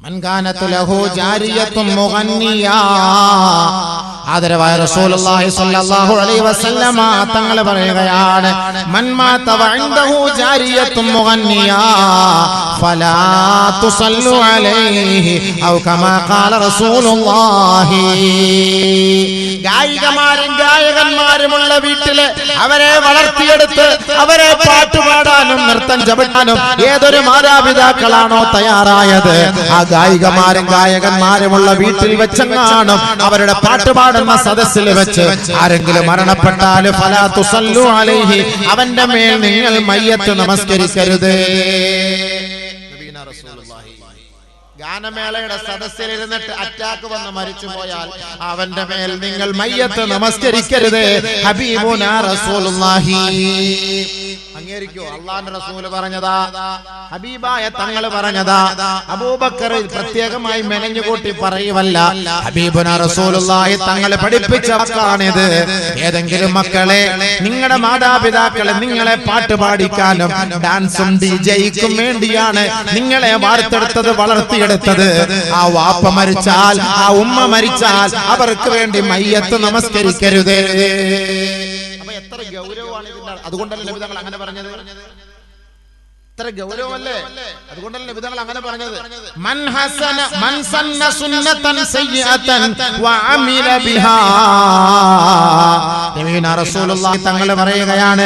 മൻ കാനത് ലഹു ജാരിയത്തുൻ മുഗന്നിയാ. ആദരവായ റസൂലുള്ളാഹി സ്വല്ലല്ലാഹു അലൈഹി വസല്ലമ തങ്ങൾ പറയുകയാണ്, മൻ മാത വഇൻദഹു ജാരിയത്തുൻ മുഗന്നിയാ ഫലാ തുസല്ലു അലൈഹി ഔ കമാ ഖാല റസൂലുള്ളാഹി. ഗായികമാരും ഗായകന്മാരുമുള്ള വീട്ടില് അവരെ വളർത്തിയെടുത്ത് അവരെ പാട്ടുപാടാനും നൃത്തം ചവിട്ടാനും ഏതൊരു മാതാപിതാക്കളാണോ തയ്യാറായത്, ആ ഗായികമാരും ഗായകന്മാരുമുള്ള വീട്ടിൽ വെച്ചെങ്ങാനും അവരുടെ പാട്ടുപാടുന്ന സദസ്സിൽ വെച്ച് ആരെങ്കിലും മരണപ്പെട്ടാൽ ഫലാ തുസല്ലു അലൈഹി, അവന്റെ മേൽ നിങ്ങൾ മയ്യത്ത് നമസ്കരിക്കരുത്. ഗാനമേളയുടെ സദസ്സിൽ ഇരുന്നിട്ട് അറ്റാക്ക് വന്ന് മരിച്ചു പോയാൽ അവന്റെ മേൽ നിങ്ങൾ മയ്യത്ത് നമസ്കരിക്കരുത്. ഹബീബുനാ റസൂലുള്ളാഹി. അംഗീകരിക്കോ? അല്ലാഹുവിന്റെ റസൂൽ പറഞ്ഞതാ, ഹബീബായ തങ്ങൾ പറഞ്ഞതാ. അബൂബക്കർ പ്രത്യേകമായി മെനഞ്ഞുകൂട്ടി പറയുവല്ല, ഹബീബുനാ റസൂലുള്ളാഹി തങ്ങൾ പഠിപ്പിച്ച വാക്കാണിത്. ഏതെങ്കിലും മക്കളെ, നിങ്ങളുടെ മാതാപിതാക്കളെ നിങ്ങളെ പാട്ട് പാടിക്കാനും ഡാൻസും ഡിജെയ്ക്കും വേണ്ടിയാണ് നിങ്ങളെ വാർത്തെടുത്തത്, വളർത്തിയെടുത്തത്. ആ വാപ്പ മരിച്ചാൽ, ആ ഉമ്മ മരിച്ചാൽ അവർക്ക് വേണ്ടി മയ്യത്ത് നമസ്കരിക്കരുത്. അപ്പൊ എത്ര ഗൗരവമാണ് ഇതിന്റെ. അതുകൊണ്ടല്ലേ നബി തങ്ങൾ അങ്ങനെ പറഞ്ഞത്. എത്ര ഗൗരവമല്ലേ. അതുകൊണ്ടല്ലേ നബി തങ്ങൾ അങ്ങനെ പറഞ്ഞത്. മൻ സന്ന സുന്നതൻ സയ്യിഅതൻ വഅമില ബിഹാ. നബിയുനാ റസൂലുള്ളാഹി തങ്ങൾ പറയുകയാണ്,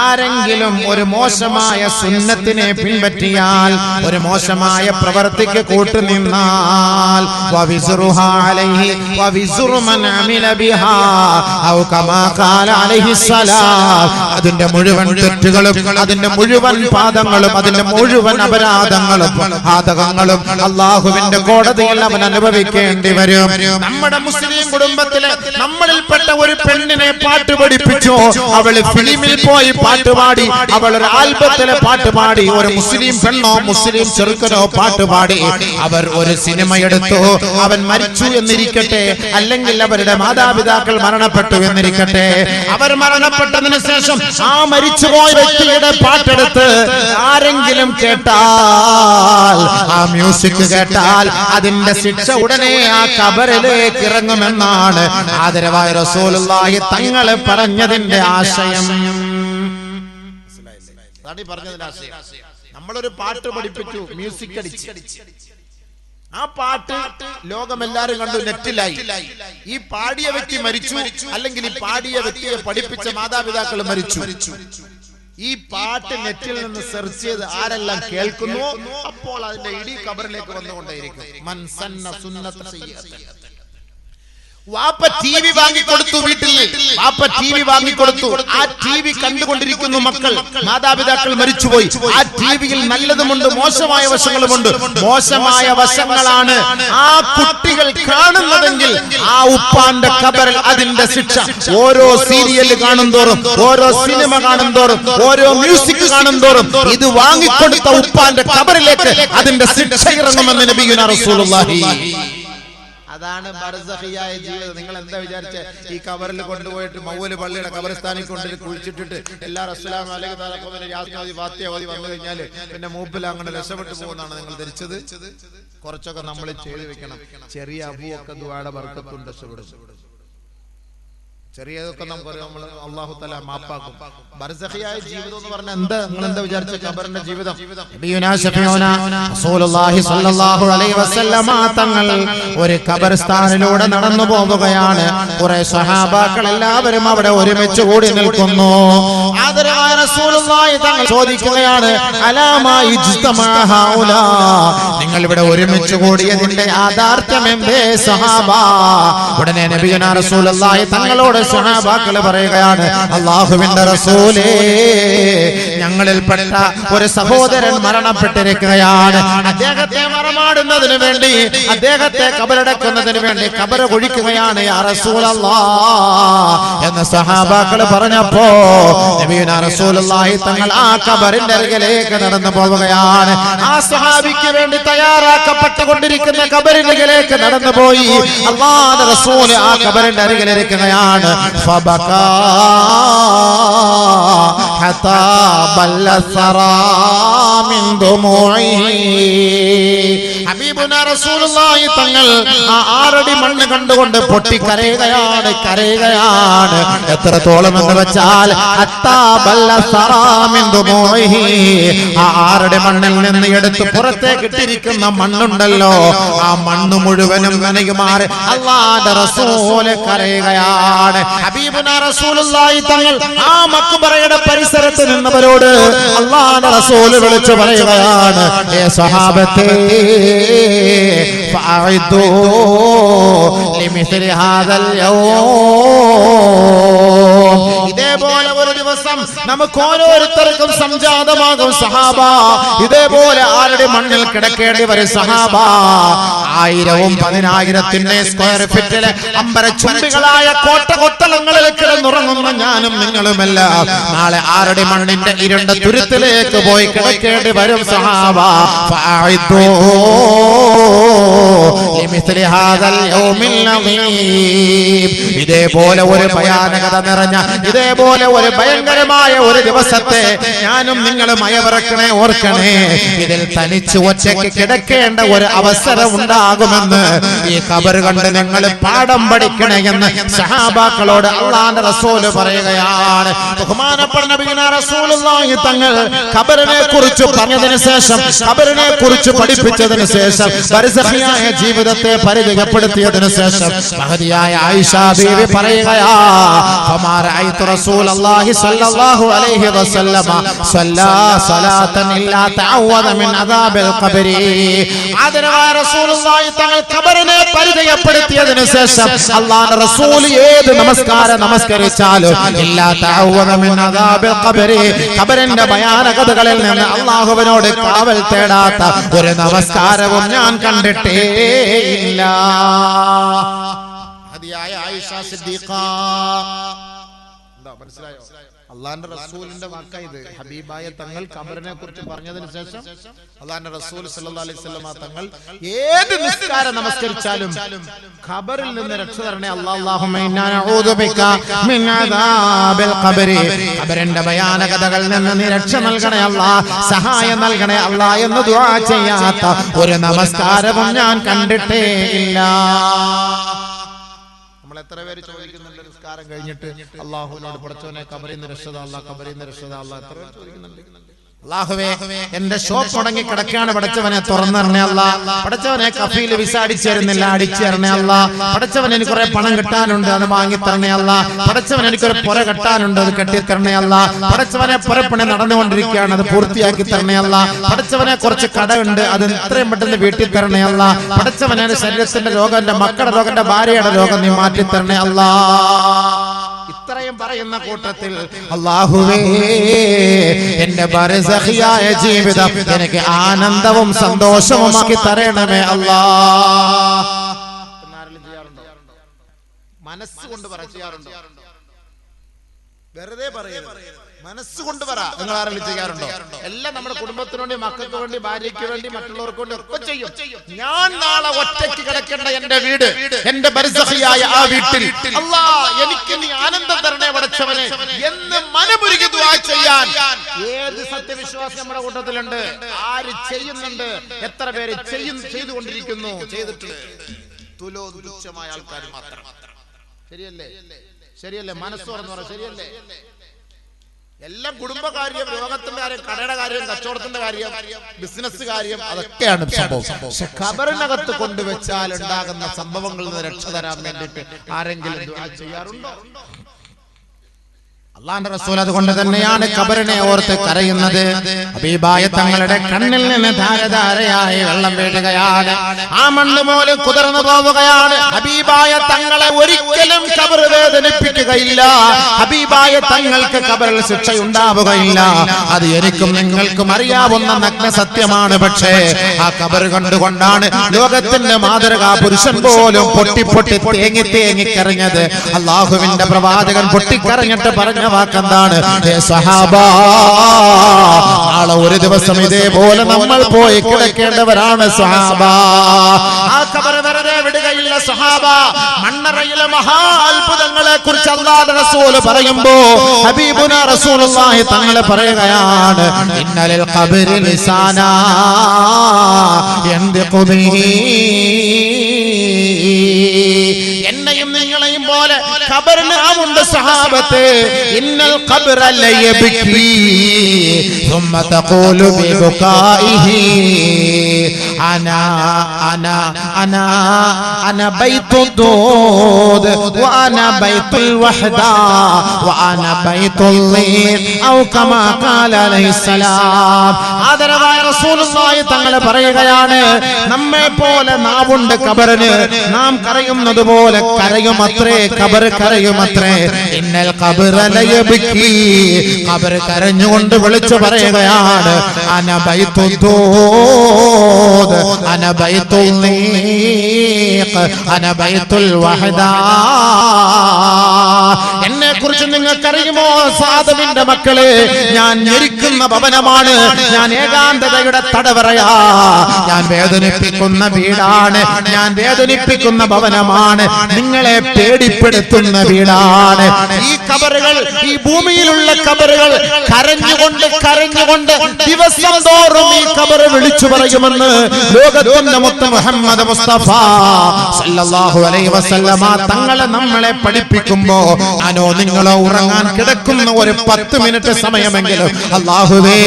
ആരെങ്കിലും ഒരു മോശമായ സുന്നത്തിനെ പിൻപറ്റിയാൽ, ഒരു മോശമായ പ്രവൃത്തിക്ക് കൂട്ടുനിന്നാൽ, വവിസ്റുഹാ അലൈഹി വവിസ്റു മൻ അമില ബിഹാ ഔ കമാ ഖാല അലൈഹി സലാം. അതിന്റെ മുഴുവൻ തെറ്റുകളും അതിന്റെ മുഴുവൻ പാദങ്ങളും അതിന്റെ മുഴുവൻ അപരാധങ്ങളും ആദകങ്ങളും അല്ലാഹുവിന്റെ കോടതിയിൽ അവൻ അനുഭവിക്കേണ്ടി വരും. നമ്മുടെ മുസ്ലിം കുടുംബത്തിലെ നമ്മളിൽപ്പെട്ട ഒരു പെണ്ണിനെ പാട്ട് പഠിപ്പിച്ചു, അവള് ഫിലിമിൽ പോയി പാട്ടുപാടി, അവൾ ഒരു ആൽബത്തിലെ പാട്ടുപാടി, ഒരു മുസ്ലിം പെണ്ണോ മുസ്ലിം ചെറുക്കനോ പാട്ടുപാടി, അവർ ഒരു സിനിമ എടുത്തു, അവൻ മരിച്ചു എന്നിരിക്കട്ടെ, അല്ലെങ്കിൽ അവരുടെ മാതാപിതാക്കൾ മരണപ്പെട്ടു എന്നിരിക്കട്ടെ, അവർ മരണപ്പെട്ടതിന് ശേഷം ആ മരിച്ചുപോയ വ്യക്തിയുടെ പാട്ടെടുത്ത് ആരെങ്കിലും കേട്ടാൽ, ആ മ്യൂസിക് കേട്ടാൽ അതിന്റെ ശിക്ഷ ഉടനെ ആ ഖബറിലേക്ക് ഇറങ്ങുമെന്നാണ് ആദരവായ റസൂലുള്ളാഹി തങ്ങൾ പറഞ്ഞതിന്റെ ആശയം. നമ്മളൊരു പാട്ട് പഠിപ്പിച്ചു, മ്യൂസിക് അടിച്ച്, ആ പാട്ട് ലോകമെല്ലാരും കണ്ടു, നെറ്റിലായി. ഈ പാടിയ വ്യക്തി മരിച്ചു, അല്ലെങ്കിൽ ഈ പാടിയ വ്യക്തിയെ പഠിപ്പിച്ച മാതാപിതാക്കൾ മരിച്ചു. ഈ പാട്ട് നെറ്റിൽ നിന്ന് സെർച്ച് ചെയ്ത് ആരെല്ലാം കേൾക്കുന്നു, അപ്പോൾ അതിന്റെ ഇടി ഖബറിലേക്ക് വന്നുകൊണ്ടേയിരിക്കും. മൻ സന്ന സുന്നത സയ്യിഅതൻ. വാപ്പ ടിവി വാങ്ങിക്കൊടുത്തു, വീട്ടിൽ വാപ്പ ടിവി വാങ്ങിക്കൊടുത്തു, ആ ടിവി കണ്ടുകൊണ്ടിരിക്കുന്നു മക്കൾ, മാതാപിതാക്കൾ മരിച്ചുപോയി. ആ ടിവിയിൽ നല്ലതുമുണ്ട്, മോശമായ വശങ്ങളുമുണ്ട്. മോശമായ വശങ്ങളാണ് ആ കുട്ടികൾ കാണുന്നതെങ്കിൽ ആ ഉപ്പാന്റെ ഖബറിൽ അതിന്റെ ശിക്ഷ. ഓരോ സീരിയൽ കാണും തോറും, ഓരോ സിനിമ കാണും തോറും, ഓരോ മ്യൂസിക് കാണും തോറും ഇത് വാങ്ങിക്കൊടുത്ത ഉപ്പാന്റെ ഖബറിലേക്ക് അതിന്റെ ശിക്ഷ ഇറങ്ങുമെന്ന് നബിയുനാ റസൂലുള്ളാഹി. അതാണ് ബർസഖിയായ ജീവിതം. നിങ്ങൾ എന്താ വിചാരിച്ച ഈ ഖബറിൽ കൊണ്ടുപോയിട്ട് മൗല പള്ളിയുടെ ഖബർസ്ഥാനിൽ കൊണ്ട് കുഴിച്ചിട്ടിട്ട് എല്ലാവരും അസ്സലാമു അലൈക്കും ഫാത്തിഹ ഓതി വന്നു കഴിഞ്ഞാൽ പിന്നെ മൂപ്പിൽ അങ്ങനെ രക്ഷപ്പെട്ടു പോകുന്നതാണ് നിങ്ങൾ ധരിച്ചത്. കുറച്ചൊക്കെ നമ്മൾ ചെയ്തു വെക്കണം. ചെറിയ അബുവൊക്കെ ദുആയുടെ ബർക്കത്തുണ്ട്, രക്ഷപ്പെടും. ചെറിയതൊക്കെ നമുക്ക് നമ്മൾ അല്ലാഹു തആല മാപ്പാക്കും. ബർസഖിയായ ജീവിതം എന്ന് പറഞ്ഞാൽ എന്താ? നിങ്ങൾ എന്താ വിചാരിച്ച ഖബറിന്റെ ജീവിതം? നബിയുനാ ശഫീഉനാ റസൂലുള്ളാഹി സ്വല്ലല്ലാഹു അലൈഹി വസല്ലമ തങ്ങൾ ഒരു ഖബർസ്ഥാനിലൂടെ നടന്നു പോവുകയാണ്. കുറെ സ്വഹാബാക്കൾ എല്ലാവരും അവിടെ ഒരുമിച്ച് കൂടി നിൽക്കുന്നു. ആദരവായ റസൂലുള്ളാഹി തങ്ങൾ ചോദിക്കുകയാണ്, അലാമാ ഇജ്തമാ ഹൗലാ, നിങ്ങൾ ഇവിടെ ഒരുമിച്ച് കൂടിയതിന്റെ യാഥാർത്ഥ്യം എന്തേ സ്വഹാബാ? ഉടനെ നബിയുനാ റസൂലുള്ളാഹി തങ്ങളോട് സ്വഹാബാക്കൾ പറയുകയാണ്, അല്ലാഹുവിന്റെ റസൂലേ, ഞങ്ങളിൽപ്പെട്ട ഒരു സഹോദരൻ മരണപ്പെട്ടിരിക്കുകയാണ്. അദ്ദേഹത്തെ മറമാടുന്നതിന് വേണ്ടി, അദ്ദേഹത്തെ ഖബറടക്കുന്നതിന് വേണ്ടി ഖബർ കുഴിക്കുകയാണ് യാ റസൂലല്ലാഹ് എന്ന് സ്വഹാബാക്കൾ പറഞ്ഞപ്പോ നബിയുനാ റസൂലുള്ളാഹി തങ്ങൾ ആ ഖബറിന്റെ അരികിലേക്ക് നടന്നു പോവുകയാണ്. ആ സ്വഹാബിക്ക് വേണ്ടി തയ്യാറാക്കപ്പെട്ടുകൊണ്ടിരിക്കുന്ന ഖബറിന്റെ അരികിലേക്ക് നടന്നുപോയി. അല്ലാഹുവിന്റെ റസൂൽ ആ ഖബറിന്റെ അരികിലിരിക്കുകയാണ്. ഫബകാ ഹത്താ ബല്ല സറാ മിൻ ദുമൂഇ. ഹബീബുനാ റസൂലുള്ളാഹി തങ്ങൾ ആ 6 അടി മണ്ണ് കണ്ടുകൊണ്ട് പൊട്ടിക്കരയുകയാണ്, കരയുകയാണ്. എത്രത്തോളം എന്ന് വെച്ചാൽ ഹത്താ ബല്ല സറാ മിൻ ദുമൂഇ. ആ 6 അടി മണ്ണിൽ നിന്ന് എടുത്ത് പുറത്തേക്ക് ഇട്ടിരിക്കുന്ന മണ്ണുണ്ടല്ലോ, ആ മണ്ണ് മുഴുവനും നനയുമാറ് അല്ലാഹുവിന്റെ റസൂല് കരയുകയാണ്. ഹബീബുനാ റസൂലുള്ളാഹി തങ്ങൾ ആ മക്ബറയുടെ പരിസരത്ത് നിന്നവരോട് അല്ലാഹുവിന്റെ റസൂല് വിളിച്ചു പറയുകയാണ്, ഏ സ്വഹാബത്തേ ഫഅഇദൂ ലിമിസ്ലി ഹാദൽ യൗം. ഇതേപോലെ ഒരു ദിവസം നമുക്ക് ഓരോരുത്തർക്കും സംജാതമാകും സഹാബ. ഇതേപോലെ ആരുടെ മണ്ണിൽ കിടക്കേണ്ടി വരും സഹാബ. 1000-ഉം 10,000-ത്തിന്റെ സ്ക്വയർ ഫീറ്റിലെ അമ്പരച്ചുംബികളായ കോട്ടകൊത്തളങ്ങളിൽ കിടന്നുറങ്ങുന്ന ഞാനും നിങ്ങളുമെല്ലാം നാളെ ആരുടെ മണ്ണിന്റെ ഇരുണ്ട തുരുത്തിലേക്ക് പോയി കിടക്കേണ്ടി വരും സഹാബ. ഫഅഇദൂ ലിമിസ്ലി ഹാദൽ യൗമിൽ അദീം. ഇതേപോലെ ഒരു ഭയാനകത നിറഞ്ഞ, ഇതേപോലെ ഒരു ഭയങ്കരമായ ഒരു ദിവസത്തെ ഞാനും നിങ്ങളും അയവിറക്കണേ, ഓർക്കണേ. ഇതിൽ തനിച്ച് ഒറ്റയ്ക്ക് കിടക്കേണ്ട ഒരു അവസരം ഉണ്ടാകുമെന്ന് ഈ ഖബർ കണ്ട് നിങ്ങൾ പാഠം പഠിക്കണേ എന്ന് സഹാബാക്കളോട് അല്ലാഹുവിന്റെ റസൂല് പറയുകയാണ്. ബഹുമാനപ്പെട്ട നബിയുനാ റസൂലുള്ളാഹി തങ്ങൾ ഖബറിനെ കുറിച്ച് പറഞ്ഞതിന് ശേഷം, ഖബറിനെ കുറിച്ച് പഠിപ്പിച്ചതിന് ശേഷം, ബർസഖിയായ ജീവിതത്തെ പരിചയപ്പെടുത്തിയതിന് ശേഷം മഹദിയായ ആയിഷ ബീവി പറയുകയാ, ഫമാ റഅയ്തു റസൂലല്ലാഹി സ്വല്ലല്ലാഹു അലൈഹി വസല്ലമ സ്വല്ലാ സ്വലാതൻ ഇല്ലാ തഅവദ മിൻ അദാബിൽ ഖബരി. ആദരവായ റസൂലുള്ളാഹി തങ്ങൾ ഖബറിനെ പരിചയപ്പെടുത്തിയതിന് ശേഷം അല്ലാഹുവിന്റെ റസൂൽ ഏത് നമസ്കാരം നമസ്കരിച്ചാലും ഇല്ലാ തഅവദ മിൻ അദാബിൽ ഖബരി, ഖബറിന്റെ ഭയാനകതകളിൽ നിന്ന് അല്ലാഹുവിനോട് കാവൽ തേടാത്ത ഒരു നമസ്കാരവും ഞാൻ കണ്ടിട്ടേ ഇല്ല. ഹദിയായ ആയിഷ സിദ്ദീഖ. എന്താ മനസ്സിലായോ? അല്ലാഹുവിന്റെ റസൂലിന്റെ വാക്കായത്. ഹബീബായ തങ്ങൾ ഖബറിനെ കുറിച്ച് പറഞ്ഞതിന് ശേഷം അല്ലാഹുവിന്റെ റസൂൽ സല്ലല്ലാഹു അലൈഹി വസല്ലം തങ്ങൾ ഏത് നിസ്കാരം നമസ്കരിച്ചാലും ഖബറിൽ നിന്ന് രക്ഷ തരണേ അല്ലാഹുമ്മ ഇന്നാ നഊദു ബിക മിൻ അദാബിൽ ഖബരി. ഖബറിന്റെ ഭയാനകതകളിൽ നിന്ന് നീ രക്ഷ നൽകണേ അല്ലാഹ്, സഹായം നൽകണേ അല്ലാഹ് എന്ന് ദുആ ചെയ്യാത്ത ഒരു നമസ്കാരവും ഞാൻ കണ്ടിട്ടേ ഇല്ല. എത്ര പേര് ചോദിക്കുന്നുണ്ട് നിസ്കാരം കഴിഞ്ഞിട്ട് അല്ലാഹുവിനോട് പടച്ചവനെ ഖബറിൽ നിന്ന് രക്ഷ താ അല്ലാഹ്, ഖബറിൽ നിന്ന് രക്ഷ താ അല്ലാഹ്? എത്ര പേര് ചോദിക്കുന്നുണ്ട്? അല്ലാഹുവേ എന്റെ ഷോപ്പ് തുടങ്ങി കിടക്കാണ്, പടച്ചവനെ തുറന്നു തരണേ അല്ലാഹ്. പടച്ചവനെ കഫീൽ വിസ അടിച്ചു തരുന്നില്ല, അടിച്ചു തരണേ അല്ലാഹ്. പടച്ചവൻ എനിക്ക് കുറെ പണം കിട്ടാനുണ്ട്, അത് വാങ്ങി തരണേ അല്ലാഹ്. പടച്ചവൻ എനിക്കൊരു പുര കെട്ടാനുണ്ട്, അത് കെട്ടിത്തരണേ അല്ലാഹ്. പടച്ചവനെ പുരപ്പണി നടന്നുകൊണ്ടിരിക്കുകയാണ്, അത് പൂർത്തിയാക്കി തരണേ അല്ലാഹ്. പടച്ചവനെ കുറച്ച് കടയുണ്ട്, അത് എത്രയും പെട്ടെന്ന് വീട്ടിൽ തരണേ അല്ലാഹ്. പടച്ചവനെ ശരീരത്തിന്റെ രോഗം, എന്റെ മക്കളുടെ രോഗം, എന്റെ ഭാര്യയുടെ രോഗം നീ മാറ്റി തരണേ അല്ലാഹ്. ഇത്രയും പറയുന്ന കൂട്ടത്തിൽ അല്ലാഹുവേ എന്റെ ബർസഖിയായ ജീവിതം എനിക്ക് ആനന്ദവും സന്തോഷവുമാക്കി തരണമേ അല്ലാഹ്. മനസ്സുകൊണ്ട് പറയാറുണ്ടോ? വെറുതെ പറയരുത്, മനസ്സുകൊണ്ട് പറ. നിങ്ങൾ ആരെങ്കിലും ചെയ്യാറുണ്ടോ? എല്ലാം നമ്മുടെ കുടുംബത്തിന് വേണ്ടി, മക്കൾക്ക് വേണ്ടി, ഭാര്യയ്ക്ക് വേണ്ടി, മറ്റുള്ളവർക്ക് വേണ്ടി ഒക്കെ ചെയ്യും. ഞാൻ നാളെ ഒറ്റയ്ക്ക് കിടക്കേണ്ട എന്റെ വീട്, എന്റെ ബർസഖിയായ ആ വീട്ടിൽ അല്ലാഹ് എനിക്ക് നീ ആനന്ദം തരണേ പടച്ചവനെ എന്ന് മനമുരുകി ദുആ ചെയ്യാൻ ഏത് സത്യവിശ്വാസം നമ്മുടെ കൂട്ടത്തിലുണ്ട്? ആര് ചെയ്യുന്നുണ്ട്? എത്ര പേര് ചെയ്തുകൊണ്ടിരിക്കുന്നു? ചെയ്തിട്ടുണ്ട് തുലോതുച്ഛമായ ആൾക്കാർ മാത്രം. ശരിയല്ലേ? ശരിയല്ലേ? മനസ്സോർന്ന് പറ, ശരിയല്ലേ? എല്ലാം കുടുംബകാര്യം, രോഗത്തിന്റെ കാര്യം, കടയുടെ കാര്യം, കച്ചവടത്തിന്റെ കാര്യം, ബിസിനസ് കാര്യം, അതൊക്കെയാണ് സംഭവം. പക്ഷെ ഖബറിനകത്ത് കൊണ്ടുവച്ചാൽ ഉണ്ടാകുന്ന സംഭവങ്ങളിൽ നിന്ന് രക്ഷ തരാൻ വേണ്ടിയിട്ട് ആരെങ്കിലും ദുആ ചെയ്യാറുണ്ടോ? അല്ലാഹുവിന്റെ റസൂൽ അതുകൊണ്ട് തന്നെയാണ് ഖബറിനെ ഓർത്ത് കരയുന്നത്. ഹബീബായ തങ്ങളുടെ കണ്ണിൽ നിന്ന് ധാരധാരയായി വെള്ളം വീഴുകയാണ്, ആ മണ്ണ് പോലും കുതിർന്നു പോവുകയാണ്. ഹബീബായ തങ്ങളെ ഒരിക്കലും ഖബർ വേദനിപ്പിക്കുകയില്ല, ഹബീബായ തങ്ങൾക്ക് ഖബറിൽ ശിക്ഷയുണ്ടാവുകയില്ല. അത് എനിക്കും നിങ്ങൾക്കും അറിയാവുന്ന നഗ്ന സത്യമാണ്. പക്ഷേ ആ ഖബർ കണ്ടുകൊണ്ടാണ് ലോകത്തിന്റെ മാതൃകാ പുരുഷൻ പോലും പൊട്ടി പൊട്ടി തേങ്ങി തേങ്ങി കരഞ്ഞത്. അല്ലാഹുവിന്റെ പ്രവാചകൻ പൊട്ടിക്കരഞ്ഞിട്ട് പറഞ്ഞ വാക്കെന്താണ്? സ്വഹാബ, നാളെ ഒരു ദിവസം ഇതേപോലെ നമ്മൾ പോയി കിടക്കേണ്ടവരാണ് സ്വഹാബ. ആ ഖബർ വെറുതെ വിടുകയില്ല സ്വഹാബ. മണ്ണറയിലെ മഹാ അത്ഭുതങ്ങളെ കുറിച്ച് അല്ലാഹുവിന്റെ റസൂൽ പറയുമ്പോ ഹബീബുനാ റസൂലുള്ളാഹി തങ്ങൾ പറയുകയാണ്, ഇന്നലിൽ ഖബരി ലിസാനാ യൻദിഖു ബിഹി. എന്നെയും നിങ്ങളെയും പോലെ ഖബറിന് നാവുണ്ട് സഹാബത്തെ. ഇന്നൽ ഖബ്റ ലയബ്കി ثم تقول ببكائه أنا بيت الدود وأنا بيت الوحدة وأنا بيت الليل أو كما قال عليه السلام. ആദരവായ റസൂലുള്ളാഹി തങ്ങൾ പറയുകയാണ്, നമ്മെ പോലെ നാവുണ്ട് ഖബറിന്, നാം കരയുന്നത് പോലെ കരയുമത്രേ ഖബർ കരയുമത്രേ. ഇന്നൽ ഖബ്റ ലയബ്കി, ഖബർ കരഞ്ഞുകൊണ്ട് വിളിച്ചു പറയുകയാണ്, അന ബൈത്തുദ്ദൂദ് അന ബൈത്തുൽ നീഖ് അന ബൈത്തുൽ വഹദ. എന്നെ കുറിച്ച് നിങ്ങൾക്കറിയുമോ സാദമിന്റെ മക്കളെ? ഞാൻ ഞെരിക്കുന്ന ഭവനമാണ്, ഞാൻ ഏകാന്തതയുടെ തടവറയാ, ഞാൻ വേദനിപ്പിക്കുന്ന വീടാണ്, ഞാൻ വേദനിപ്പിക്കുന്ന ഭവനമാണ്, നിങ്ങളെ പേടിപ്പെടുത്തുന്ന വീടാണ്. ഈ ഖബറുകൾ, ഈ ഭൂമിയിലുള്ള ഖബറുകൾ കരഞ്ഞുകൊണ്ട് കരഞ്ഞുകൊണ്ട് ദിവസം തോറും ഈ ഖബർ വിളിച്ചു പറയുമെന്ന് ലോകത്തിന്റെ മുത്ത് മുഹമ്മദ് മുസ്തഫ സല്ലല്ലാഹു അലൈഹി വസല്ലമ തങ്ങളെ നമ്മളെ പഠിപ്പിക്കുമ്പോ ഞാനോ നിങ്ങളോ ഉറങ്ങാൻ കിടക്കുന്ന ഒരു 10 മിനിറ്റ് സമയമെങ്കിലും അല്ലാഹുവേ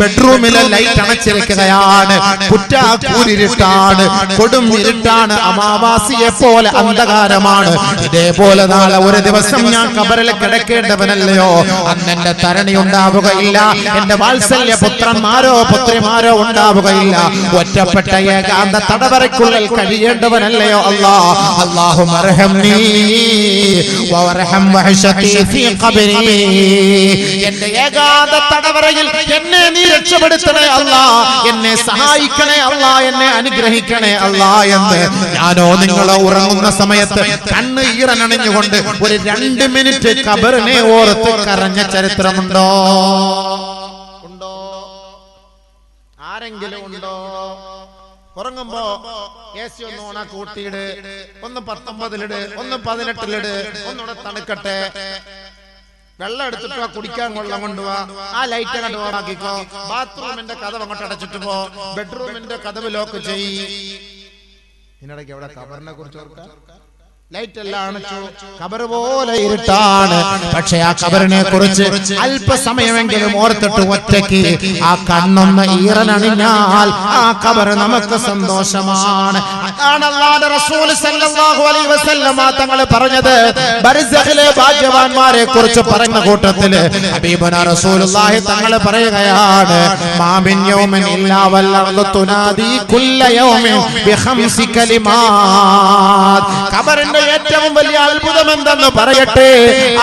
ബെഡ്റൂമിലെ ലൈറ്റ് അണച്ചിരിക്കുകയാണ്, കുറ്റാക്കൂരിട്ടാണ്, കൊടും ഇരുട്ടാണ്, അമാവാസിയെ പോലെ അന്ധകാരമാണ്. ഇതേപോലെ നാളെ ഒരു ദിവസം ഞാൻ ഖബറിൽ കിടക്കേണ്ടവനല്ലയോ? അന്ന് എന്റെ തരണി ഉണ്ടാവുകയില്ല, എന്റെ വാത്സല്യ പുത്രന്മാരോ പുത്രിമാരോ ഉണ്ടാവുകയില്ല. ഒറ്റപ്പെട്ട ഏകാന്ത തടവറയ്ക്കുള്ളിൽ കഴിയേണ്ടവനല്ലയോ അല്ലാ? അല്ലാഹു മർഹംനി വർഹം വഹശതി ഫീ ഖബരി. എന്റെ ഏകാന്ത തടവറയിൽ എന്നെ നീ രക്ഷപ്പെടുത്തണേ അല്ലാ, എന്നെ സഹായിക്കണേ അല്ലാ, എന്നെ അനുഗ്രഹിക്കണേ അല്ലാ എന്ന് ഞാനോ നിങ്ങളോ ഉറങ്ങുന്ന സമയത്ത് കണ്ണ് ഈറനണിഞ്ഞുകൊണ്ട് ഒരു 2 മിനിറ്റ് ഖബറിനെ ഓർത്ത് കരഞ്ഞ ചരിത്രമുണ്ടോ? ഉണ്ടോ? ആരെങ്കിലും ഉണ്ടോ? ഉറങ്ങുമ്പോ AC ഒന്ന് ഓണാക്കി കൂട്ടിയിട്, ഒന്ന് 19-ലിട്, ഒന്ന് 18-ലിട്, ഒന്നുകൂടെ തണുക്കട്ടെ, വെള്ളം എടുത്തിട്ടോ കുടിക്കാൻ കൊള്ളം കൊണ്ടുപോവാ, ആ ലൈറ്റ് അങ്ങോട്ട് ഓണാക്കിക്കോ, ബാത്റൂമിന്റെ കഥവ് അങ്ങോട്ട് അടച്ചിട്ട് പോ, ബെഡ്റൂമിന്റെ കഥവ് ലോക്ക് ചെയ്യ്. ഇതിനിടയ്ക്ക് എവിടെ ഖബറിനെ കുറിച്ച് ഓർക്കാം? ലൈറ്റ് എല്ലാം അണച്ചു, ഖബർ പോലെ ഇരുട്ടാണ്. പക്ഷെ ആ ഖബറിനെ കുറിച്ച് അല്പസമയമെങ്കിലും ഓർത്തിട്ട് ഒറ്റയ്ക്ക് ആ കണ്ണൊന്ന് ഈറനണിഞ്ഞാൽ ആ ഖബർ നമുക്ക് സന്തോഷമാണ്. അതാണ് അല്ലാഹുവിന്റെ റസൂൽ സല്ലല്ലാഹു അലൈഹി വസല്ലമ തങ്ങൾ പറഞ്ഞത്. ബർസഖിലെ ഭാഗ്യവാന്മാരെ കുറിച്ച് പറയുന്ന കൂട്ടത്തിൽ ഹബീബുനാ റസൂലുള്ളാഹി തങ്ങൾ പറയുകയാണ്, മാ മിൻ യൗമിൻ ഇല്ലാ വല്ലർദു തുനാദി കുല്ല യൗമിൻ ബിഖംസി കലിമാത്. ഖബറിന്റെ ഏറ്റവും വലിയ അത്ഭുതം എന്തെന്ന് പറയട്ടെ?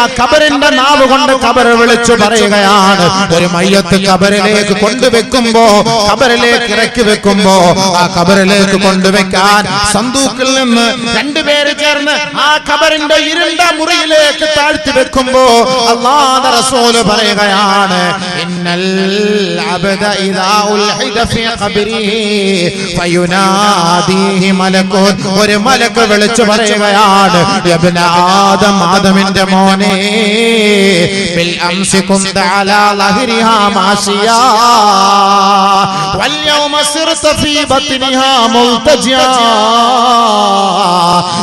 ആ ഖബറിന്റെ നാവ് കൊണ്ട് ഖബർ വിളിച്ചു പറയുകയാണ്. ഒരു മയ്യത്ത് ഖബറിലേക്ക് കൊണ്ടുവെക്കുമ്പോ, ഖബറിലേക്ക് ഇറക്കി വെക്കുമ്പോ, ആ ഖബറിലേക്ക് കൊണ്ടുവെക്കാൻ സന്തൂക്കിൽ നിന്ന് 2 പേര് ചേർന്ന് ആ ഖബറിന്റെ ഇരുണ്ട മുറിയിലേക്ക് താഴ്ത്തി വെക്കുമ്പോ അല്ലാഹുവിന്റെ റസൂൽ പറയുകയാണ്, ഇന്നൽ അബ്ദ ഇദാ ഉൽഹിദ ഫീ ഖബരിഹി ഫയുനാദിഹി മലകുൻ. ഒരു മലക്ക് വിളിച്ചു പറയുകയാണ്, യബ്ന ആദം, ആദമിന്റെ മോനെ, ബിൽ അംസി കുന്ത അലാ ലഹരിഹാ മാശിയാ വൽ യൗമ സിർത ഫീ ബത്നിഹാ മുൽതജിയാ.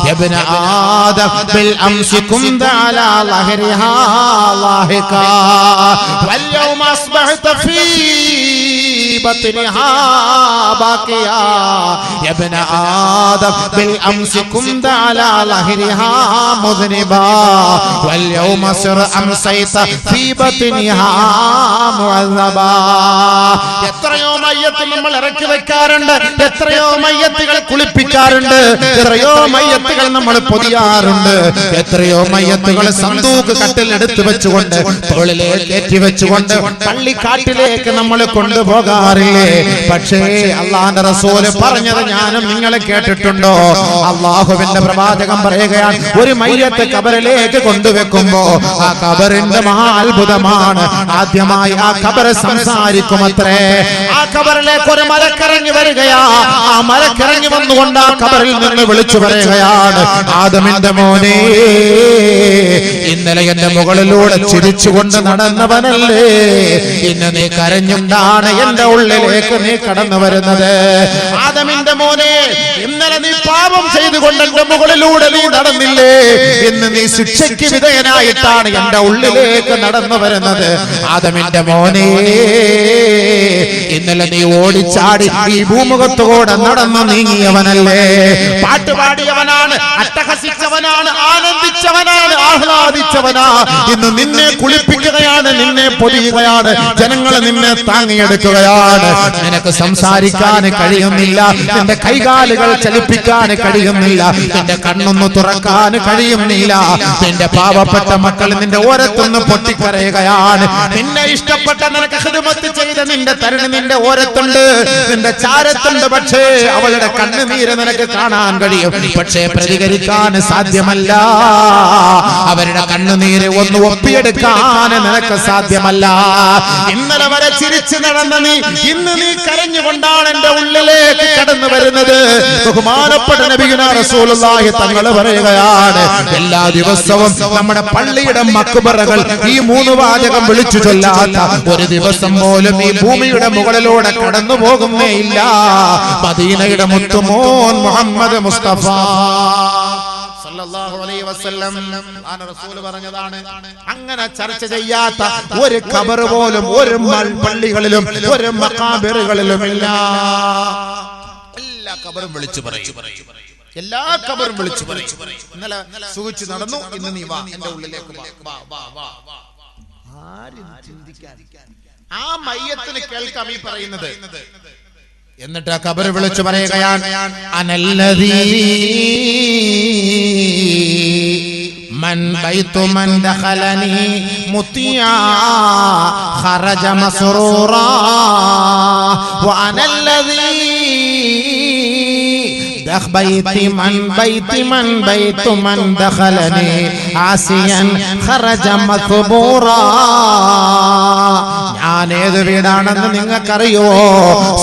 യബ്ന ആദം ബിൽ അംസി കുന്ത അലാ ലഹരിഹാ ലാഹികാ വൽ യൗമ അസ്ബഹത ഫീ ബത്നിഹാ ബാക്കിയാ. യബ്ന ആദം ബിൽ അംസി കുന്ത അലാ ലഹരിഹാ മുദ്നിബാ വൽ യൗമ സിർ അംസൈത ഫീ ബത്നിഹാ മുഅദ്ദബാ. എത്രയോ മയ്യത്ത് നമ്മൾ ഇറക്കി വെക്കാറുണ്ട്, എത്രയോ മയ്യത്തുകൾ കുളിപ്പിക്കാറുണ്ട്, എത്രയോ മയ്യത്തുകൾ നമ്മൾ പൊതിയാറുണ്ട്, എത്രയോ മയ്യത്തുകൾ സന്തൂക്ക് കട്ടിൽ എടുത്തു വെച്ചുകൊണ്ട് തോളിലേക്ക് കയറ്റി വെച്ചുകൊണ്ട് പള്ളിക്കാട്ടിലേക്ക് നമ്മൾ കൊണ്ടുപോകാറുണ്ട്. പോകാറില്ലേ? പക്ഷേ അള്ളാഹുവിന്റെ റസൂല് പറഞ്ഞത് ഞാനും നിങ്ങളെ കേട്ടിട്ടുണ്ടോ? അള്ളാഹുവിന്റെ പ്രവാചകൻ പറയുകയാണ്, ഒരു മയ്യത്ത് ഖബറിലേക്ക് കൊണ്ടുവെക്കുമ്പോ ആ ഖബറിന്റെ മഹാ അത്ഭുതമാണ്. ആദ്യമായി ആ ഖബർ സംസാരിക്കുമത്രേ. ആ ഖബറിലേക്ക് ഒരു മലക്കിറങ്ങി വരികയാ. ആ മലക്കിറങ്ങി വന്നുകൊണ്ട് ആ ഖബറിൽ നിന്ന് വിളിച്ചു പറയുകയാണ്, ആദമിന്റെ മോനെ, ഇന്നലെ എന്റെ മുകളിലൂടെ ചിരിച്ചുകൊണ്ട് നടന്നവനല്ലേ, ഇന്ന് നീ കരഞ്ഞുകൊണ്ടാണ് എന്റെ ഉള്ളിലേക്ക് നീ കടന്നു വരുന്നത്. ആദമിന്റെ മോനെ, ഇന്നലെ നീ പാപം ചെയ്തുകൊണ്ട് എന്റെ മുകളിലൂടെ നീ നടന്നില്ലേ, ഇന്ന് നീ ശിക്ഷയ്ക്ക് വിധേയനായിട്ടാണ് എന്റെ ഉള്ളിലേക്ക് നടന്നു വരുന്നത്. ആദമിന്റെ മോനെ, ഇന്നലെ നീ ഓടിച്ചാടി ഈ ഭൂമുഖത്തോടെ നടന്നു നീങ്ങിയവനല്ലേ, പാട്ടുപാടിയവനാണ്, അട്ടഹസിച്ചവനാണ്, ആനന്ദിച്ചവനാണ്, ആഹ്ലാദിച്ചവനാ. ഇന്ന് നിന്നെ കുളിപ്പിക്കുകയാണ്, നിന്നെ പൊതിയുകയാണ്, ജനങ്ങളെ നിന്നെ താങ്ങിയെടുക്കുകയാണ്. നിനക്ക് സംസാരിക്കാൻ കഴിയുന്നില്ല, നിന്റെ കൈകാലുകൾ ചലിപ്പിക്കാൻ കഴിയുന്നില്ല, നിന്റെ കണ്ണൊന്ന് തുറക്കാൻ കഴിയുന്നില്ല. നിന്റെ പാവപ്പെട്ട മക്കൾ നിന്റെ ഓരത്തൊന്ന് പൊട്ടിക്കരയുകയാണ്. നിന്നെ ഇഷ്ടപ്പെട്ട, നിനക്ക് ഖിദ്മത്ത് ചെയ്ത നിന്റെ തരുണി നിന്റെ ഓരത്തുണ്ട്, നിന്റെ ചാരത്തുണ്ട്. പക്ഷേ അവളുടെ കണ്ണുനീര് നിനക്ക് കാണാൻ കഴിയും, പക്ഷേ പ്രതികരിക്കാൻ സാധ്യമല്ല. അവരുടെ കണ്ണുനീര് ഒന്ന് ഒപ്പിയെടുക്കാൻ നിനക്ക് സാധ്യമല്ല. ഇന്നലെ വരെ ചിരിച്ചു നടന്ന നീ ഇന്ന് നീ കരഞ്ഞുകൊണ്ടാണ് എന്റെ ഉള്ളിലേക്ക് കടന്നു വരുന്നത്. ബഹുമാനപ്പെട്ട നബിയുനാ റസൂലുള്ളാഹി തങ്ങൾ പറയുകയാണ്, എല്ലാ ദിവസവും നമ്മുടെ പള്ളിയുടെ മക്ബറകൾ ഈ 3 വാചകം വിളിച്ചു ചൊല്ലാത്ത ഒരു ദിവസം പോലും ഈ ഭൂമിയുടെ മുകളിലൂടെ കടന്നു പോകുന്നേ ഇല്ല. മദീനയുടെ മുത്തുമോൻ മുഹമ്മദ് മുസ്തഫ സല്ലല്ലാഹു അലൈഹി വസല്ലം റസൂൽ പറഞ്ഞതാണ്, അങ്ങനെ ചർച്ച ചെയ്യാത്ത ഒരു ഖബർ പോലും ഒരു പള്ളികളിലും ഒരു മഖാബറുകളിലും ഇല്ല. എല്ലാ ഖബറും വിളിച്ചു പറയും, എല്ലാ ഖബറും വിളിച്ചു പറയും. ഇന്നലെ സുഖിച്ചു നടന്നു, ഇന്ന് നീ വാ എന്റെ ഉള്ളിലേക്ക് വാ. ആരും ചിന്തിക്കാൻ, ആ മയ്യത്തിന് കേൾക്കാം ഈ പറയുന്നത്. എന്നിട്ട് ആ ഖബർ വിളിച്ചു പറയുകയാണ്, അനല്ലദീ മൻ ബൈതു മൻ ദഖലനി മുത്തിയാ ഖറജ മസ്റൂറാ വ അനല്ലദീ ബൈതു മൻ ദഖലനി ആസിയൻ ഖറജ മഖ്ബൂറാ. ഞാൻ ഏത് വീടാണെന്ന് നിങ്ങൾക്കറിയോ?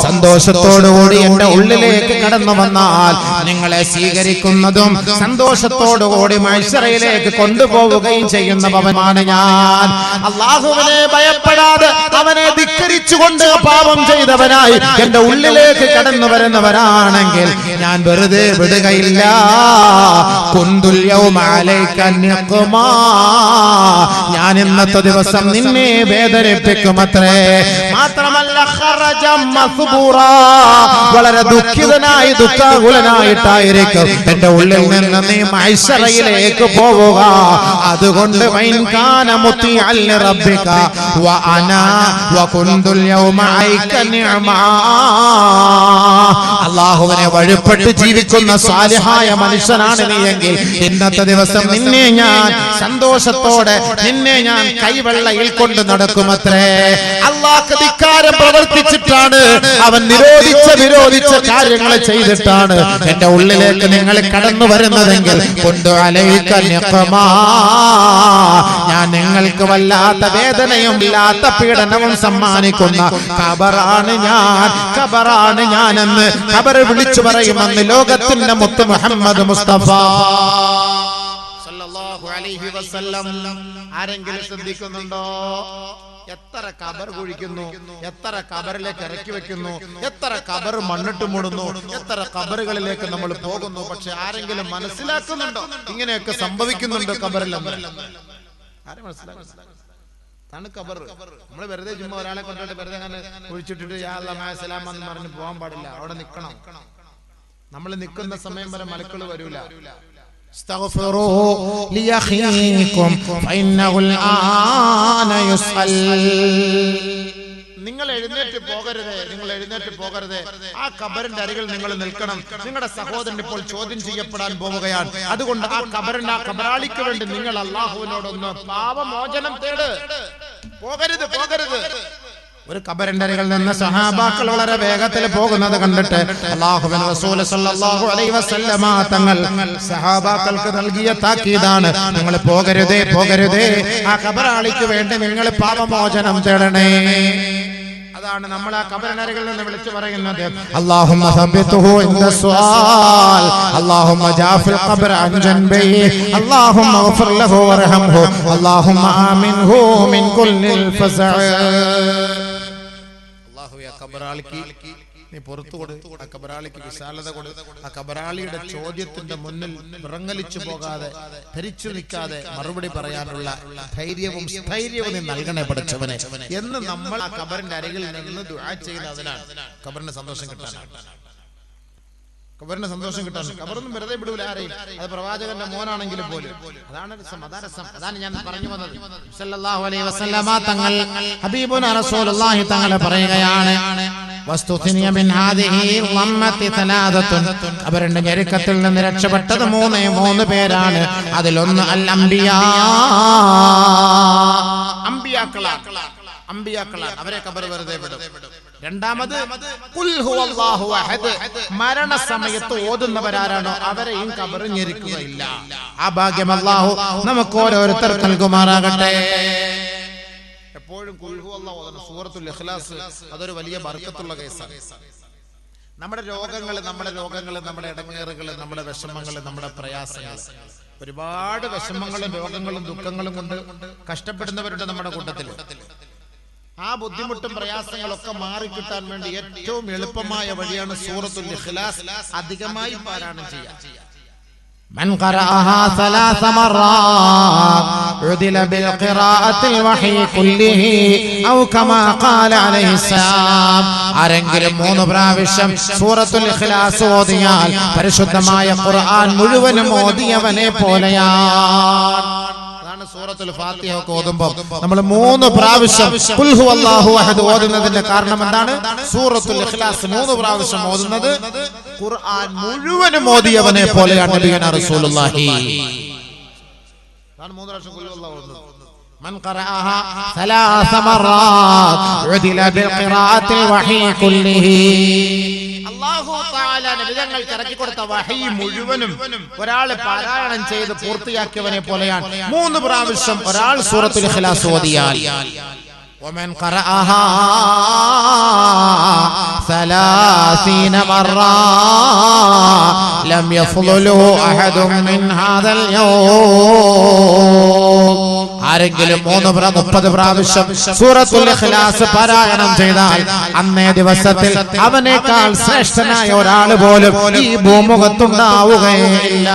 സന്തോഷത്തോടുകൂടി എന്റെ ഉള്ളിലേക്ക് കടന്നു വന്നാൽ നിങ്ങളെ സ്വീകരിക്കുന്നതും സന്തോഷത്തോടുകൂടി മഹ്ശറയിലേക്ക് കൊണ്ടുപോവുകയും ചെയ്യുന്നവനാണ് ഞാൻ. അല്ലാഹുവിനെ ഭയപ്പെടാതെ അവനെ ധിക്കരിച്ചുകൊണ്ട് പാപം ചെയ്തവനായി എന്റെ ഉള്ളിലേക്ക് കടന്നു വരുന്നവരാണെങ്കിൽ ഞാൻ വെറുതെ വിടുകയില്ല. കുന്തുൽ യൗമ അലൈക നിഖ്മാ, ഞാൻ ഇന്നത്തെ ദിവസം നിന്നെ വേദനിപ്പിക്കുമത്രേ. മാത്രമല്ല ഖറജ മസ്ബൂറാ, വളരെ ദുഃഖിതനായി ദുഃഖാകുലനായിട്ടായിരിക്കും എന്റെ ഉള്ളിൽ നിന്ന് നീ മഹ്ശറയിലേക്ക് പോവുക. അതുകൊണ്ട് വൈൻ കാന മുത്തിഅൽ റബ്ബിക വ അനാ വ കുന്തുൽ യൗമ അലൈക നിഅമാ. അല്ലാഹുവിനെ വഴിപ്പെട്ട് ജീവിക്കുന്ന സാലിഹായ മനുഷ്യനാണ് നീ എങ്കിൽ ഇന്നത്തെ ദിവസം നിന്നെ ഞാൻ സന്തോഷത്തോടെ നിന്നെ ഞാൻ കൈവെള്ളയിൽ കൊണ്ട് നടക്കുമത്രേ. അല്ലാഹുക്ക് ധിക്കാരം പ്രവർത്തിച്ചിട്ടാണ്, അവൻ വിരോധിച്ച കാര്യങ്ങൾ ചെയ്തിട്ടാണ് എന്റെ ഉള്ളിലേക്ക് നിങ്ങൾ കടന്നു വരുന്നതെങ്കിൽ കൊണ്ട് അലൈക നിഖ്മാ, ഞാൻ നിങ്ങൾക്ക് വല്ലാത്ത വേദനയും ഇല്ലാത്ത പീഡനവും സമ്മാനിക്കുന്ന ഖബറാണ് ഞാനെന്ന് ഖബർ വിളിച്ചു പറയുമെന്ന് ലോകത്തിന്റെ മുത്ത് മുഹമ്മദ് മുസ്തഫ സല്ലല്ലാഹു അലൈഹി വസല്ലം. ആരെങ്കിലും ശ്രദ്ധിക്കുന്നുണ്ടോ? എത്ര ഖബർ കുഴിക്കുന്നു, എത്ര ഖബറിലേക്ക് ഇറക്കി വെക്കുന്നു, എത്ര ഖബർ മണ്ണിട്ട് മൂടുന്നു, എത്ര ഖബറുകളിലേക്ക് നമ്മൾ പോകുന്നു. പക്ഷെ ആരെങ്കിലും മനസ്സിലാക്കുന്നുണ്ടോ ഇങ്ങനെയൊക്കെ സംഭവിക്കുന്നുണ്ട് ഖബറിൽ? ആരും മനസ്സിലാക്കുന്നില്ല. ാണ് ഖബർ. നമ്മൾ വെറുതെ ചുമ്മാ ഒരാളെ കൊണ്ടിട്ട് വെറുതെ അങ്ങനെ കുഴിച്ചിട്ടിട്ട് യാ അല്ലാഹ് മഅ സലാം എന്ന് പറഞ്ഞ് പോകാൻ പാടില്ല. അവിടെ നിൽക്കണം. നമ്മൾ നിൽക്കുന്ന സമയം വരെ മലക്കൾ വരൂല. അസ്തഗ്ഫിറൂ ലിയഖീകും ഫഇന്നഹുൽ ആന യുസ്അൽ. നിങ്ങൾ എഴുന്നേറ്റ് പോകരുത്. ആ ഖബറിന്റെ അരികിൽ നിങ്ങൾ നിൽക്കണം. നിങ്ങളുടെ സഹോദരൻ ഇപ്പോൾ ചോദ്യം ചെയ്യപ്പെടാൻ പോവുകയാണ്. അതുകൊണ്ട് ആ ഖബറാളിക്ക് വേണ്ടി നിങ്ങൾ അല്ലാഹുവിനോടൊന്ന് പാപമോചനം തേട്. പോകരുത്. ഒരു ഖബറിന്റെ അരികിൽ നിന്ന് സഹാബാക്കൾ വളരെ വേഗത്തിൽ പോകുന്നത് കണ്ടിട്ട് അല്ലാഹുവിന്റെ റസൂൽ സല്ലല്ലാഹു അലൈഹി വസല്ലമ തങ്ങൾ സഹാബാക്കൾക്ക് നൽകിയ താക്കീതാണ്, നിങ്ങൾ പോകരുതേ പോകരുതേ, ആ ഖബറാളിക്ക് വേണ്ടി നിങ്ങൾ പാപമോചനം തേടണേ. അതാണ് നമ്മൾ ആ ഖബറിനരികിൽ നിന്ന് വിളിച്ചു പറയുന്നത്, അല്ലാഹുമ്മ സബ്ബിതുഹു ഇൻദ സുആൽ, അല്ലാഹുമ്മ ജാഫിൽ ഖബ്റ അൻ ജൻബിഹി, അല്ലാഹുമ്മ ഗഫിർ ലഹു വർഹംഹു, അല്ലാഹുമ്മ ആമിൻഹു മിൻ കുല്ലിൽ ഫസഅ. അല്ലാഹുവേ, ആ ഖബറാളിക്ക് നീ പുറത്തു കൊടു, ആ ഖബറാളിക്ക് വിശാലത കൊടു, ആ ഖബറാളിയുടെ ചോദ്യത്തിന്റെ മുന്നിൽ വിറങ്ങലിച്ചു പോകാതെ ധരിച്ചു നിൽക്കാതെ മറുപടി പറയാനുള്ള ധൈര്യവും സ്ഥൈര്യവും നീ നൽകണേ പഠിച്ചവനെ എന്ന് നമ്മൾ ആ ഖബറിന്റെ അരികിൽ നിന്ന് ദുആ ചെയ്യുന്നതിനാണ് ഖബറിന് സന്തോഷം കിട്ടാനാണ്. ഖബറിന് സന്തോഷം കിട്ടാൻ ഖബറൊന്നും വെറുതെ വിടൂല ആരെയും, അത് പ്രവാചകന്റെ മോനാണെങ്കിലും പോലും. അതാണ് രസം, അതാണ് ഞാൻ പറഞ്ഞു വന്നത്. സല്ലല്ലാഹു അലൈഹി വസല്ലമ തങ്ങൾ ഹബീബുനാ റസൂലുള്ളാഹി തങ്ങൾ പറയുകയാണ്, വസ്തുഖിനിയ മിൻ ഹാദിഹി വമ്മത്തി തലാദത്തുൻ, ഖബറിന്റെ ഞെരുക്കത്തിൽ നിന്ന് രക്ഷപ്പെട്ടത് മൂന്ന് പേരാണ്. അതിലൊന്ന് അൽ അംബിയാ, അംബിയാക്കളാണ്, അവരെ ഖബർ വെറുതെ വിടും. രണ്ടാമത് ഖുൽ ഹുവല്ലാഹു അഹദ്, മരണസമയത്ത് ഓതുന്നവരാരാണോ അവരെയും ഖബർ ഞെരുക്കുകയില്ല. ആ ഭാഗ്യം അല്ലാഹു നമുക്ക് ഓരോരുത്തർക്കും നൽകുമാറാകട്ടെ. എപ്പോഴും ഖുൽ ഹുവല്ലാഹു ഓതണം. സൂറത്തുൽ ഇഖ്ലാസ് അതൊരു വലിയ ബർക്കത്തുള്ള കേസാണ്. നമ്മുടെ രോഗങ്ങൾ, നമ്മുടെ ഇടങ്ങേറുകൾ, നമ്മുടെ വിഷമങ്ങൾ, നമ്മുടെ പ്രയാസങ്ങൾ, ഒരുപാട് വിഷമങ്ങളും രോഗങ്ങളും ദുഃഖങ്ങളും കൊണ്ട് കഷ്ടപ്പെടുന്നവരുടെ നമ്മുടെ കൂട്ടത്തിൽ. ആ ബുദ്ധിമുട്ടും പ്രയാസങ്ങളൊക്കെ മാറിക്കിട്ടാൻ വേണ്ടി ഏറ്റവും എളുപ്പമായ വഴിയാണ് സൂറത്തുൽ ഇഖ്ലാസ് അധികമായി പാരായണം ചെയ്യുക. من قرأها 3 مرات عدل بالقراءة الوحي كله أو كما قال عليه السلام. ആരെങ്കിലും 3 പ്രാവശ്യം സൂറത്തുൽ ഇഖ്ലാസ് ഓതിയാൽ പരിശുദ്ധമായ ഖുർആൻ മുഴുവനും ഓതിയവനെ പോലെയാണ്. സൂറത്തുൽ ഫാത്തിഹ ഒക്കെ ഓതുമ്പോൾ നമ്മൾ 3 പ്രാവശ്യം ഖുൽ ഹുവല്ലാഹു അഹദ് ഓതുന്നതിന്റെ കാരണം എന്താണ്? സൂറത്തുൽ ഇഖ്ലാസ് 3 പ്രാവശ്യം ഓതുന്നത് ഖുർആൻ മുഴുവനും ഓതിയവനെ പോലെയാണ് നബിയുനാ റസൂലുള്ളാഹി. അതാണ് 3 പ്രാവശ്യം ഖുൽ ഹുവല്ലാഹു ഓതുന്നത്. من قرأها 3 مرات عدل بالقراءة الوحي كله. അല്ലാഹു തആല നബിതങ്ങൾക്ക് ഇറക്കി കൊടുത്ത വഹി മുഴുവനും ഒരാൾ പാരായണം ചെയ്ത് പൂർത്തിയാക്കിയവനെ പോലെയാണ്. 3 പ്രാവശ്യം ഒരാൾ സൂറത്തുൽ ഇഖ്ലാസ് ഓതിയാൽ. ومن قرأها 30 مرة لم يفضله أحد من هذا اليوم. ആരെങ്കിലും 30 പ്രാവശ്യം സൂറത്തുൽ ഇഖ്ലാസ് പാരായണം ചെയ്താൽ അന്നേ ദിവസത്തിൽ അവനേക്കാൾ ശ്രേഷ്ഠനായ ഒരാൾ പോലും ഈ ഭൂമുഖത്തുണ്ടാവുകയില്ല.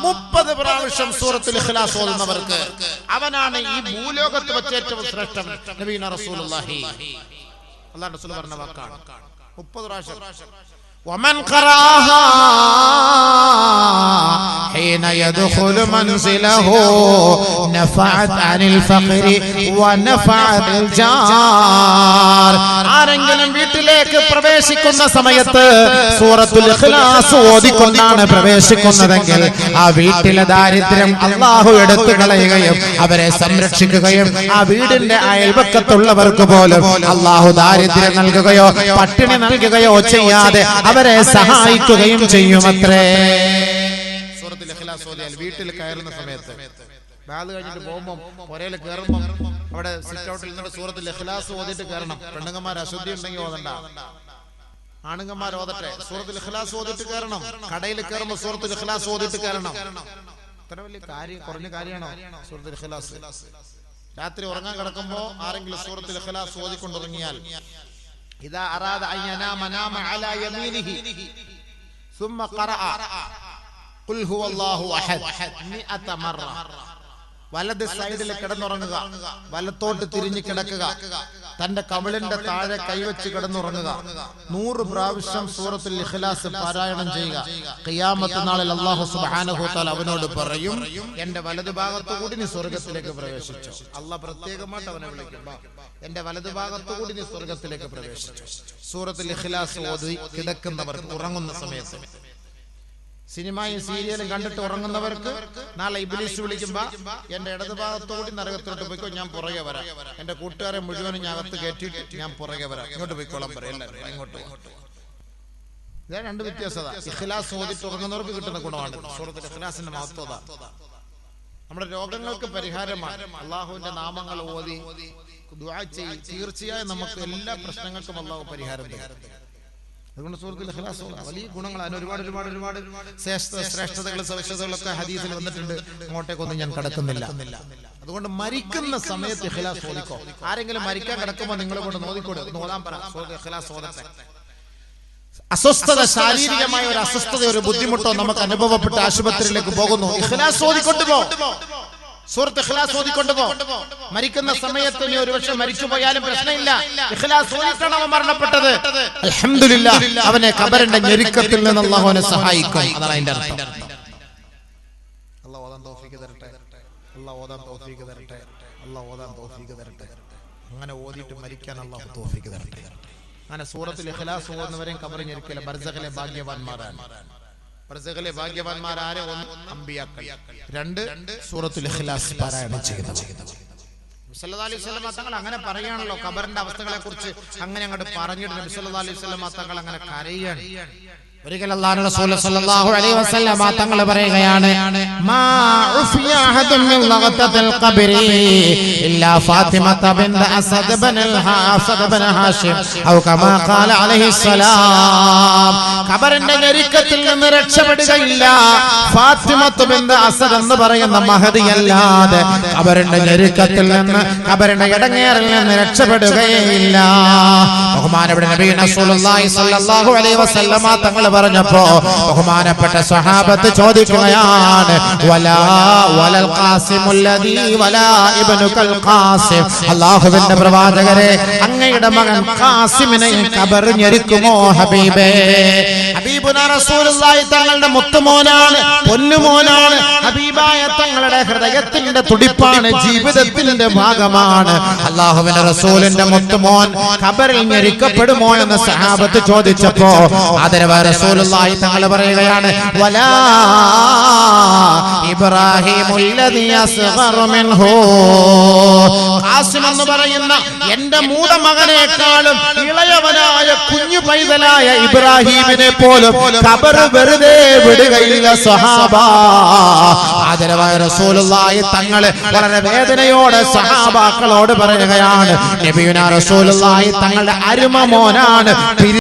30 പ്രാവശ്യം സൂറത്തുൽ ഇഖ്ലാസ് ഓതുന്നവർക്ക് അവനാണ് ഈ ഭൂലോകത്ത് വെച്ച് ഏറ്റവും ശ്രേഷ്ഠൻ. നബിയുനാ റസൂലുള്ളാഹി അല്ലാഹു റസൂൽ പറഞ്ഞ വാക്കാണ്. 30 പ്രാവശ്യം. ومن قرأها حين يدخل منزله نفعت عن الفقر ونفعت الجار. ആരെങ്കിലും വീട്ടിലേക്ക് പ്രവേശിക്കുന്ന സമയത്ത് സൂറത്തുൽ ഇഖ്ലാസ് ഓതിക്കൊണ്ടാണ് പ്രവേശിക്കുന്നതെങ്കിൽ ആ വീട്ടിലെ ദാരിദ്ര്യം അല്ലാഹു എടുത്തു കളയുകയും അവരെ സംരക്ഷിക്കുകയും ആ വീടിന്റെ അയൽപക്കത്തുള്ളവർക്ക് പോലും അല്ലാഹു ദാരിദ്ര്യം നൽകുകയോ പട്ടിണി നൽകുകയോ ചെയ്യാതെ അവരെ സഹായിക്കുകയും ചെയ്യുമത്രേ. സൂറത്തുൽ ഇഖ്ലാസ് ഓതിയാൽ വീട്ടിൽ കയറുന്ന സമയത്ത് ബാഗ് കഴിഞ്ഞിട്ട് പോകുമ്പോൾ പുരയിൽ കയറുമ്പോൾ അവിടെ സിറ്റ് ഔട്ടിൽ നിന്നിട്ട് സൂറത്തുൽ ഇഖ്ലാസ് ഓതിയിട്ട് കയറണം. പെണ്ണുങ്ങന്മാർ അശുദ്ധി ഉണ്ടെങ്കിൽ ഓതണ്ട, ആണുങ്ങന്മാർ ഓതട്ടെ. സൂറത്തുൽ ഇഖ്ലാസ് ഓതിയിട്ട് കയറണം. കടയിൽ കയറുമ്പോൾ സൂറത്തുൽ ഇഖ്ലാസ് ഓതിയിട്ട് കയറണം. ഇത്ര വലിയ കാര്യം, കുറഞ്ഞ കാര്യമാണോ സൂറത്തുൽ ഇഖ്ലാസ്? രാത്രി ഉറങ്ങാൻ കിടക്കുമ്പോൾ ആരെങ്കിലും സൂറത്തുൽ ഇഖ്ലാസ് ഓതിക്കൊണ്ടുറങ്ങിയാൽ إذا أراد أن ينام نام على يمينه ثم قرأ قل هو الله أحد 100 مرة. വലത് സൈഡിൽ കിടന്നുറങ്ങുക, വലത്തോട്ട് തിരിഞ്ഞു കിടക്കുക, തന്റെ കവിളിന്റെ താഴെ കൈവച്ച് കിടന്നുറങ്ങുക. 100 പ്രാവശ്യം സൂറത്തുൽ ഇഖ്ലാസ് പാരായണം ചെയ്യുക. ഖിയാമത്ത് നാളിൽ അല്ലാഹു സുബ്ഹാനഹു വ തആല അവനോട് പറയും, എന്റെ വലതു ഭാഗത്തു കൂടി നീ സ്വർഗ്ഗത്തിലേക്ക് പ്രവേശിച്ചു. അല്ലാഹ് പ്രത്യേകമായിട്ട് അവനെ വിളിക്കും, എന്റെ വലതു ഭാഗത്തു കൂടി നീ സ്വർഗ്ഗത്തിലേക്ക് പ്രവേശിച്ചു. സൂറത്തുൽ ഇഖ്ലാസ് ഓതി കിടക്കുന്നവർ ഉറങ്ങുന്ന സമയത്ത് സിനിമയും സീരിയലും കണ്ടിട്ട് ഉറങ്ങുന്നവർക്ക് നാളെ ഇബ്ലീസ് വിളിക്കുമ്പോ എന്റെ ഇടതുഭാഗത്തോടി നരകത്തോട്ട് പോയിക്കോ, ഞാൻ പുറകെ വരാം. എന്റെ കൂട്ടുകാരെ മുഴുവനും ഞാൻ അകത്ത് കയറ്റിയിട്ട് ഞാൻ പുറകെ വരാം, ഇങ്ങോട്ട് പോയിക്കോളാൻ പറയാം, എല്ലാവരും ഇങ്ങോട്ട്. ഇതാ രണ്ട് വ്യത്യാസത. ഇഖ്ലാസ് ഓതിട്ട് ഉറങ്ങുന്നവർക്ക് കിട്ടുന്ന ഗുണമാണ് സൂറത്തുൽ ഇഖ്ലാസിന്റെ മഹത്വത. നമ്മുടെ രോഗങ്ങൾക്ക് പരിഹാരമാണ്. അള്ളാഹുവിന്റെ നാമങ്ങൾ ഓതി ദുആ ചെയ്യ്, തീർച്ചയായും നമുക്ക് എല്ലാ പ്രശ്നങ്ങൾക്കും അള്ളാഹു പരിഹാരം തരും. അതുകൊണ്ട് സൂറത്തുൽ ഇഖ്ലാസ് വലിയ ഗുണങ്ങൾ, അതിന് ഒരുപാട് ശ്രേഷ്ഠതകൾ സവിശേഷതകളൊക്കെ ഹദീസിൽ വന്നിട്ടുണ്ട്. അങ്ങോട്ടേക്കൊന്നും ഞാൻ കടക്കുന്നില്ല. അതുകൊണ്ട് മരിക്കുന്ന സമയത്ത് ഇഖ്ലാസ് ഓതിക്കോ. ആരെങ്കിലും മരിക്കാൻ കിടക്കുമ്പോൾ നിങ്ങളെ കൊണ്ട് നോദിക്കോട് ഓതാൻ പറ, സൂറത്തുൽ ഇഖ്ലാസ് ഓതട്ടെ. അസ്വസ്ഥത, ശാരീരികമായ ഒരു അസ്വസ്ഥത, ഒരു ബുദ്ധിമുട്ടോ നമുക്ക് അനുഭവപ്പെട്ട് ആശുപത്രിയിലേക്ക് പോകുന്നു, ഇഖ്ലാസ് ഓതിക്കൊണ്ടുപോ, സൂറത്ത് ഇഖ്ലാസ് ഓതിക്കൊണ്ടുപോ. മരിക്കുന്ന സമയത്ത് നീ ഒരുപക്ഷെ മരിച്ചുപോയാലും പ്രശ്നമില്ല, ഇഖ്ലാസ് ഓതിട്ടാണ് അവൻ മരണപ്പെട്ടത്. അൽഹംദുലില്ലാഹ്, അവനെ ഖബറിന്റെ ഞെരുക്കത്തിൽ നിന്ന് അല്ലാഹു അവനെ സഹായിക്കും. അതാണ് അതിന്റെ അർത്ഥം. അല്ലാഹു ഓതാൻ തൗഫീഖ് തരട്ടെ, അല്ലാഹു ഓതാൻ തൗഫീഖ് തരട്ടെ, അല്ലാഹു ഓതാൻ തൗഫീഖ് തരട്ടെ. അങ്ങനെ ഓതിയിട്ട് മരിക്കാൻ അല്ലാഹു തൗഫീഖ് തരട്ടെ. അങ്ങനെ സൂറത്തുൽ ഇഖ്ലാസ് ഓതുന്നവരെയും ഖബറിൽ ഞെരുക്കില്ല. ബർസഖിലെ ഭാഗ്യവാന്മാരാണ്. ബർസഖിലെ ഭാഗ്യവാന്മാർ ആരെ? ഒന്ന് അമ്പിയാക്കൾ, രണ്ട് സൂറത്തുൽ ഇഖ്ലാസ് പാരായണം ചെയ്യുന്നവർ. സല്ലല്ലാഹു അലൈഹി വസല്ലം തങ്ങൾ അങ്ങനെ പറയാണല്ലോ ഖബറിന്റെ അവസ്ഥകളെ കുറിച്ച്. അങ്ങനെ അങ്ങോട്ട് പറഞ്ഞിട്ട് നബി സല്ലല്ലാഹു അലൈഹി വസല്ലം തങ്ങൾ അങ്ങനെ കരയാണ്. ഒരിക്കൽ അല്ലാഹുവിന്റെ റസൂൽ സല്ലല്ലാഹു അലൈഹി വസല്ലം തങ്ങൾ പറയുകയാണ്, മാ ഉഫിയ അഹദുൻ മിൻ ലഗതത്തിൽ ഖബ്രി ഇല്ലാ ഫാത്തിമത ബിൻത് അസദ് ബൻ ഹാഷിം ഔ കമാ ഖാല അലൈഹി സലാം. ഖബറിന്റെ ഞെരുക്കത്തിൽ നിന്ന് രക്ഷപ്പെടുകയില്ല ഫാത്തിമത ബിൻത് അസദ് എന്ന് പറയുന്ന മഹദിയല്ലാതെ. ഖബറിന്റെ ഞെരുക്കത്തിൽ നിന്ന്, ഖബറിന്റെ ഇടങ്ങേറിൽ നിന്ന് രക്ഷപ്പെടുകയില്ല. ബഹുമാനപ്പെട്ട നബി റസൂലുള്ളാഹി സ്വല്ലല്ലാഹു അലൈഹി വസല്ലം തങ്ങൾ പറഞ്ഞപ്പോ ബഹുമാനപ്പെട്ട സ്വഹാബത്ത് ചോദിക്കുകയാണ്, വലൽ ഖാസിമുല്ലദീ വലാ ഇബ്നുൽ ഖാസിം, അല്ലാഹുവിന്റെ പ്രവാചകരെ അങ്ങയുടെ മകൻ ഖാസിമിനെ ഖബർ ഞെരുക്കുമോ ഹബീബേ? ഹബീബുനാ റസൂലുള്ളാഹി തങ്ങളുടെ മുത്തുമോനാണ്, പൊന്നുമോനാണ്. ഹബീബായ തങ്ങളുടെ ഹൃദയത്തിന്റെ തുടിപ്പാണ്, ജീവിതത്തിന്റെ ഭാഗമാണ്. അല്ലാഹുവിന്റെ റസൂലിന്റെ മുത്തുമോൻ ഖബറിൽ ഞെരുക്കപ്പെടുമോ എന്ന് സ്വഹാബത്ത് ചോദിച്ചപ്പോ ആദരവായ റസൂലുള്ളാഹി തങ്ങൾ പറയുകയാണ്, വലാ ഇബ്രാഹിമുല്ലദീ അസ്ഗറു മിൻഹു, ഖാസിം എന്ന് പറയുന്ന എന്റെ മൂത്ത മകനേക്കാളും ഇളയവനായ കുഞ്ഞു പൈതലായ ഇബ്രാഹിമിനെ പോലും ഖബർ വെറുതെ വിടുകയില്ല സഹാബ. ആദരവായ റസൂലുള്ളാഹി തങ്ങൾ വളരെ വേദനയോടെ സഹാബാക്കളോട് പറയുകയാണ്, നബിയുനാ റസൂലുള്ളാഹി തങ്ങളുടെ അരുമ മോനാണ്,